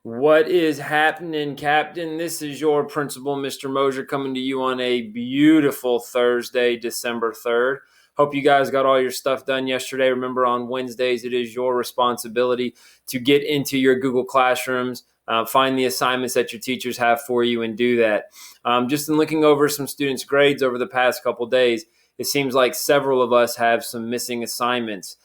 What is happening, Captain? This is your principal, Mr. Mosure, coming to you on a beautiful Thursday, December 3rd. Hope you guys got all your stuff done yesterday. Remember, on Wednesdays, it is your responsibility to get into your Google Classrooms, find the assignments that your teachers have for you, and do that. Just in looking over some students' grades over the past couple days, it seems like several of us have some missing assignments.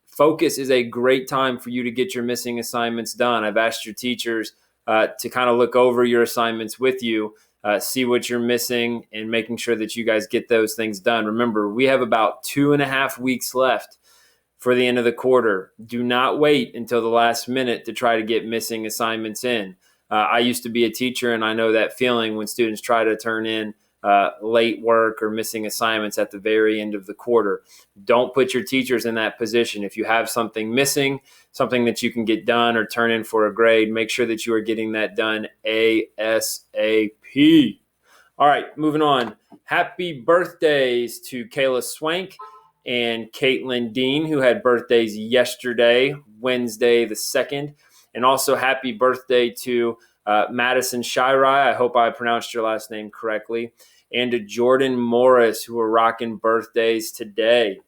Focus is a great time for you to get your missing assignments done. I've asked your teachers to kind of look over your assignments with you, see what you're missing, and making sure that you guys get those things done. Remember, we have about 2.5 weeks left for the end of the quarter. Do not wait until the last minute to try to get missing assignments in. I used to be a teacher, and I know that feeling when students try to turn in late work or missing assignments at the very end of the quarter. Don't put your teachers in that position. If you have something missing, something that you can get done or turn in for a grade, make sure that you are getting that done ASAP. All right, moving on. Happy birthdays to Kayla Swank and Caitlin Dean, who had birthdays yesterday, Wednesday the 2nd. And also happy birthday to Madison Shirai. I hope I pronounced your last name correctly. And to Jordan Morris, who are rocking birthdays today.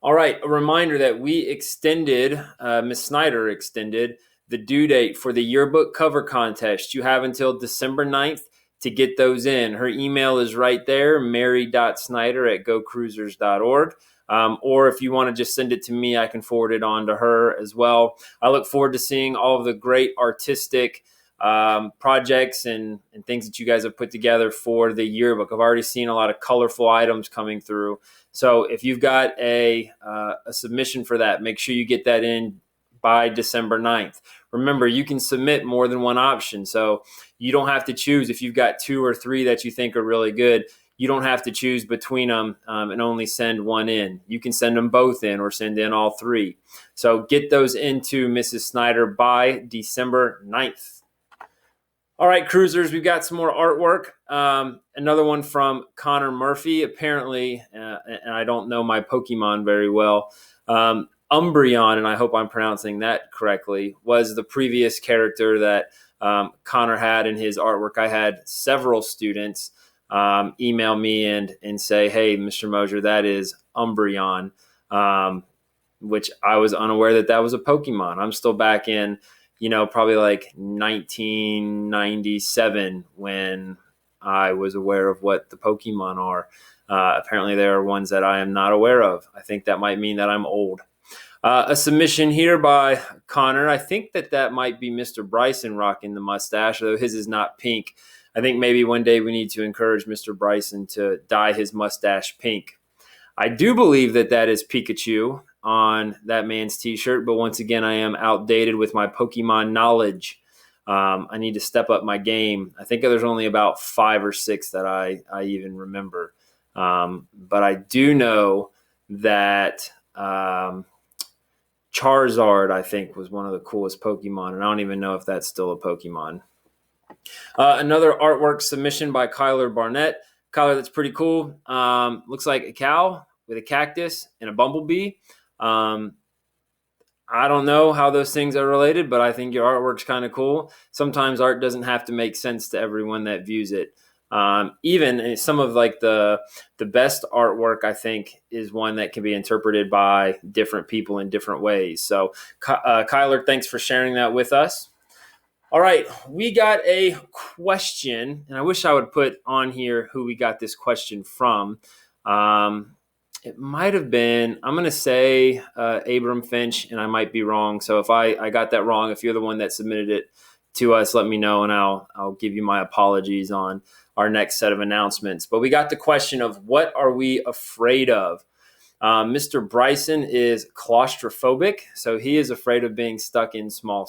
All right, a reminder that we extended, Ms. Snyder extended the due date for the yearbook cover contest. You have until December 9th to get those in. Her email is right there, mary.snyder@gocruisers.org. Or if you want to just send it to me, I can forward it on to her as well. I look forward to seeing all of the great artistic projects and things that you guys have put together for the yearbook. I've already seen a lot of colorful items coming through. So if you've got a submission for that, make sure you get that in by December 9th. Remember, you can submit more than one option. So you don't have to choose if you've got 2 or 3 that you think are really good. You don't have to choose between them and only send one in. You can send them both in or send in all 3. So get those into Mrs. Snyder by December 9th. All right, cruisers, we've got some more artwork. Another one from Connor Murphy. Apparently, and I don't know my Pokemon very well, Umbreon, and I hope I'm pronouncing that correctly, was the previous character that Connor had in his artwork. I had several students email me and say, hey, Mr. Mosure, that is Umbreon, which I was unaware that was a Pokemon. I'm still back in, probably like 1997 when I was aware of what the Pokemon are. Apparently there are ones that I am not aware of. I think that might mean that I'm old. A submission here by Connor. I think that might be Mr. Bryson rocking the mustache, though his is not pink. I think maybe one day we need to encourage Mr. Bryson to dye his mustache pink. I do believe that is Pikachu on that man's t-shirt, but once again, I am outdated with my Pokemon knowledge. I need to step up my game. I think there's only about 5 or 6 that I even remember. But I do know that Charizard, I think, was one of the coolest Pokemon, and I don't even know if that's still a Pokemon. Another artwork submission by Kyler Barnett. Kyler, that's pretty cool. Looks like a cow with a cactus and a bumblebee. I don't know how those things are related, but I think your artwork's kind of cool. Sometimes art doesn't have to make sense to everyone that views it. Even some of like the best artwork, I think, is one that can be interpreted by different people in different ways. So, Kyler, thanks for sharing that with us. All right, we got a question, and I wish I would put on here who we got this question from. It might have been, I'm going to say Abram Finch, and I might be wrong. So if I got that wrong, if you're the one that submitted it to us, let me know, and I'll give you my apologies on our next set of announcements. But we got the question of, what are we afraid of? Mr. Bryson is claustrophobic, so he is afraid of being stuck in small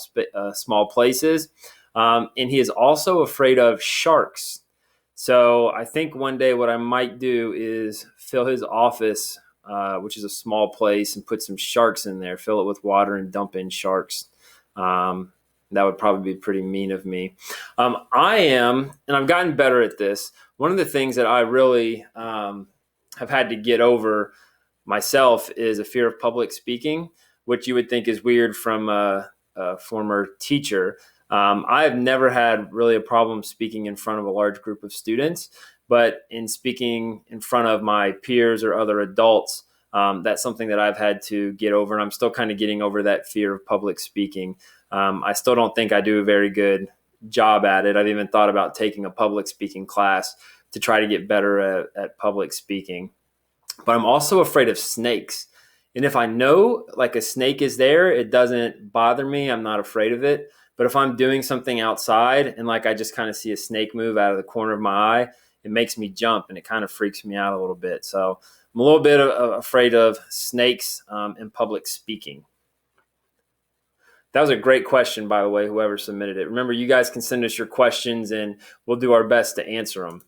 places, and he is also afraid of sharks. So I think one day what I might do is fill his office, which is a small place, and put some sharks in there, fill it with water and dump in sharks. That would probably be pretty mean of me. I am, and I've gotten better at this, one of the things that I really have had to get over myself is a fear of public speaking, which you would think is weird from a a former teacher. I've never had really a problem speaking in front of a large group of students, but in speaking in front of my peers or other adults, that's something that I've had to get over, and I'm still kind of getting over that fear of public speaking. I still don't think I do a very good job at it. I've even thought about taking a public speaking class to try to get better at public speaking. But I'm also afraid of snakes. And if I know like a snake is there, it doesn't bother me. I'm not afraid of it. But if I'm doing something outside and like I just kind of see a snake move out of the corner of my eye, it makes me jump and it kind of freaks me out a little bit. So I'm a little bit afraid of snakes in public speaking. That was a great question, by the way, whoever submitted it. Remember, you guys can send us your questions and we'll do our best to answer them.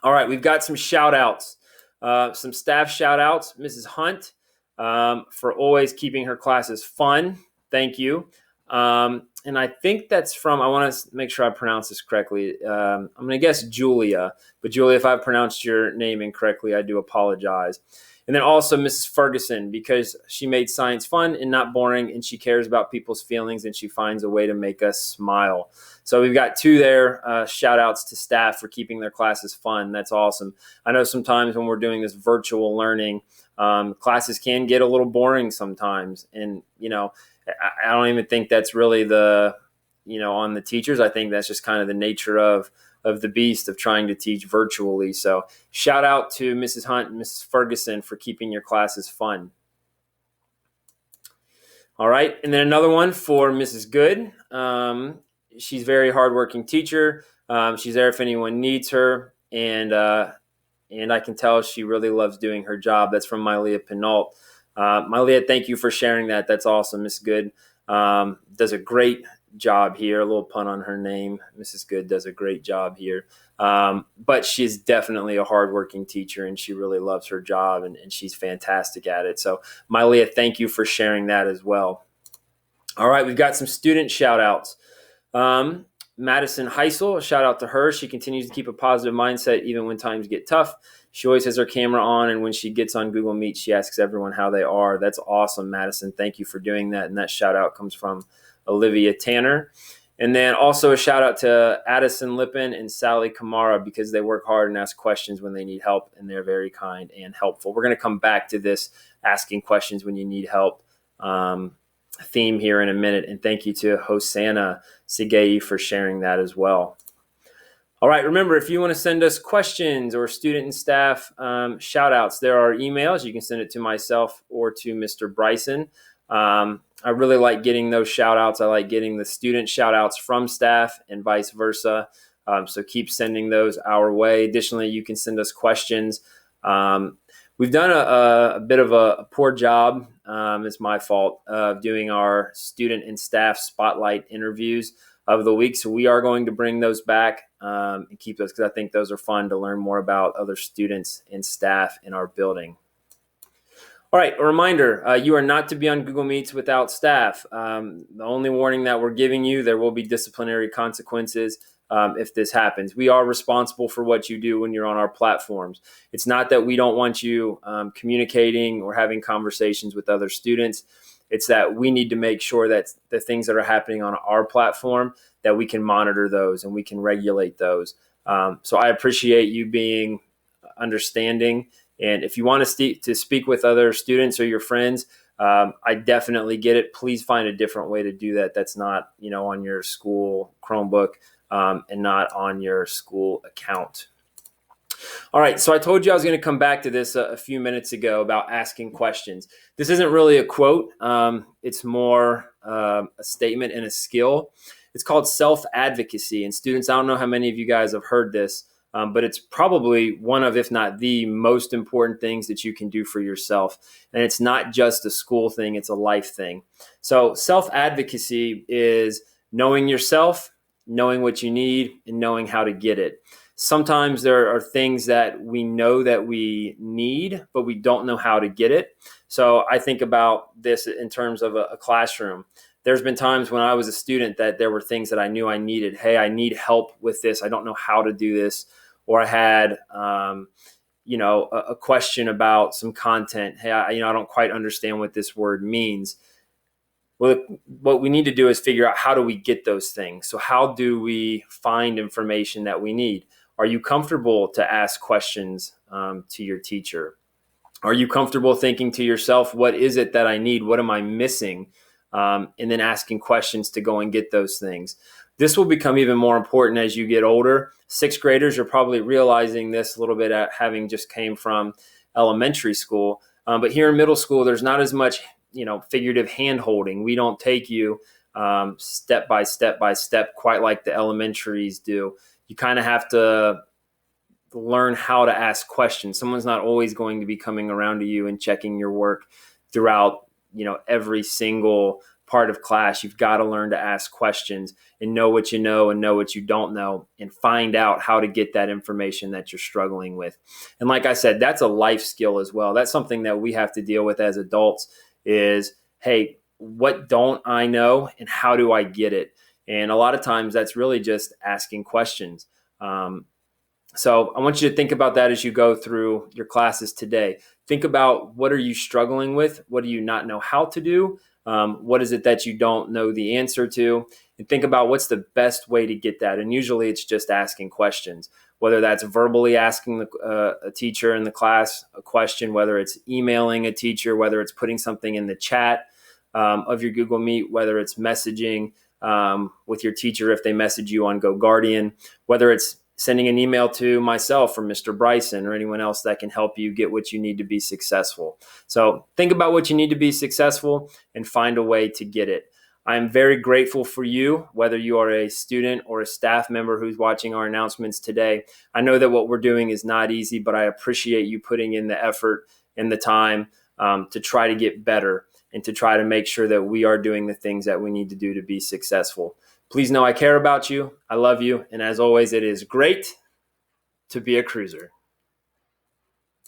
All right, we've got some shout outs, some staff shout outs. Mrs. Hunt, for always keeping her classes fun. Thank you. And I think that's from, I want to make sure I pronounce this correctly. I'm going to guess Julia. But Julia, if I've pronounced your name incorrectly, I do apologize. And then also Mrs. Ferguson, because she made science fun and not boring, and she cares about people's feelings, and she finds a way to make us smile. So we've got two there. Shout outs to staff for keeping their classes fun. That's awesome. I know sometimes when we're doing this virtual learning, classes can get a little boring sometimes. And, I don't even think that's really on the teachers. I think that's just kind of the nature of the beast of trying to teach virtually. So shout out to Mrs. Hunt and Mrs. Ferguson for keeping your classes fun. All right. And then another one for Mrs. Good. She's a very hardworking teacher. She's there if anyone needs her. And I can tell she really loves doing her job. That's from Mylea Pinault. Mylea, thank you for sharing that. That's awesome. Miss Good does a great job here. A little pun on her name. Mrs. Good does a great job here. But she's definitely a hardworking teacher, and she really loves her job, and she's fantastic at it. So, Mylea, thank you for sharing that as well. All right, we've got some student shout outs. Madison Heisel, a shout out to her. She continues to keep a positive mindset even when times get tough. She always has her camera on, and when she gets on Google Meet, she asks everyone how they are. That's awesome, Madison. Thank you for doing that. And that shout out comes from Olivia Tanner. And then also a shout out to Addison Lippin and Sally Kamara, because they work hard and ask questions when they need help, and they're very kind and helpful. We're going to come back to this asking questions when you need help theme here in a minute. And thank you to Hosanna Sigei for sharing that as well. All right, remember, if you want to send us questions or student and staff shout outs, there are emails. You can send it to myself or to Mr. Bryson. I really like getting those shout outs. I like getting the student shout outs from staff and vice versa. So keep sending those our way. Additionally, you can send us questions. We've done a bit of a poor job, it's my fault, of doing our student and staff spotlight interviews of the week. So we are going to bring those back and keep those, because I think those are fun to learn more about other students and staff in our building. All right, a reminder, you are not to be on Google Meets without staff. The only warning that we're giving you, there will be disciplinary consequences if this happens. We are responsible for what you do when you're on our platforms. It's not that we don't want you communicating or having conversations with other students. It's that we need to make sure that the things that are happening on our platform, that we can monitor those and we can regulate those. So I appreciate you being understanding. And if you want to speak with other students or your friends, I definitely get it. Please find a different way to do that. That's not, on your school Chromebook and not on your school account. All right, so I told you I was going to come back to this a few minutes ago about asking questions. This isn't really a quote. It's more a statement and a skill. It's called self-advocacy. And students, I don't know how many of you guys have heard this, but it's probably one of, if not the most important things that you can do for yourself. And it's not just a school thing, it's a life thing. So self-advocacy is knowing yourself, knowing what you need, and knowing how to get it. Sometimes there are things that we know that we need, but we don't know how to get it. So I think about this in terms of a classroom. There's been times when I was a student that there were things that I knew I needed. Hey, I need help with this. I don't know how to do this. Or I had, a question about some content. Hey, I don't quite understand what this word means. Well, what we need to do is figure out, how do we get those things? So how do we find information that we need? Are you comfortable to ask questions to your teacher? Are you comfortable thinking to yourself, what is it that I need? What am I missing? And then asking questions to go and get those things. This will become even more important as you get older. Sixth graders are probably realizing this a little bit at having just came from elementary school. But here in middle school, there's not as much, figurative hand holding. We don't take you step by step by step, quite like the elementaries do. You kind of have to learn how to ask questions. Someone's not always going to be coming around to you and checking your work throughout, every single part of class. You've got to learn to ask questions and know what you know and know what you don't know, and find out how to get that information that you're struggling with. And like I said, that's a life skill as well. That's something that we have to deal with as adults is, hey, what don't I know and how do I get it? And a lot of times that's really just asking questions. So I want you to think about that as you go through your classes today. Think about, what are you struggling with? What do you not know how to do? What is it that you don't know the answer to? And think about, what's the best way to get that? And usually it's just asking questions, whether that's verbally asking a teacher in the class a question, whether it's emailing a teacher, whether it's putting something in the chat of your Google Meet, whether it's messaging with your teacher if they message you on GoGuardian, whether it's sending an email to myself or Mr. Bryson or anyone else that can help you get what you need to be successful. So think about what you need to be successful and find a way to get it. I am very grateful for you, whether you are a student or a staff member who's watching our announcements today. I know that what we're doing is not easy, but I appreciate you putting in the effort and the time to try to get better and to try to make sure that we are doing the things that we need to do to be successful. Please know I care about you. I love you. And as always, it is great to be a cruiser.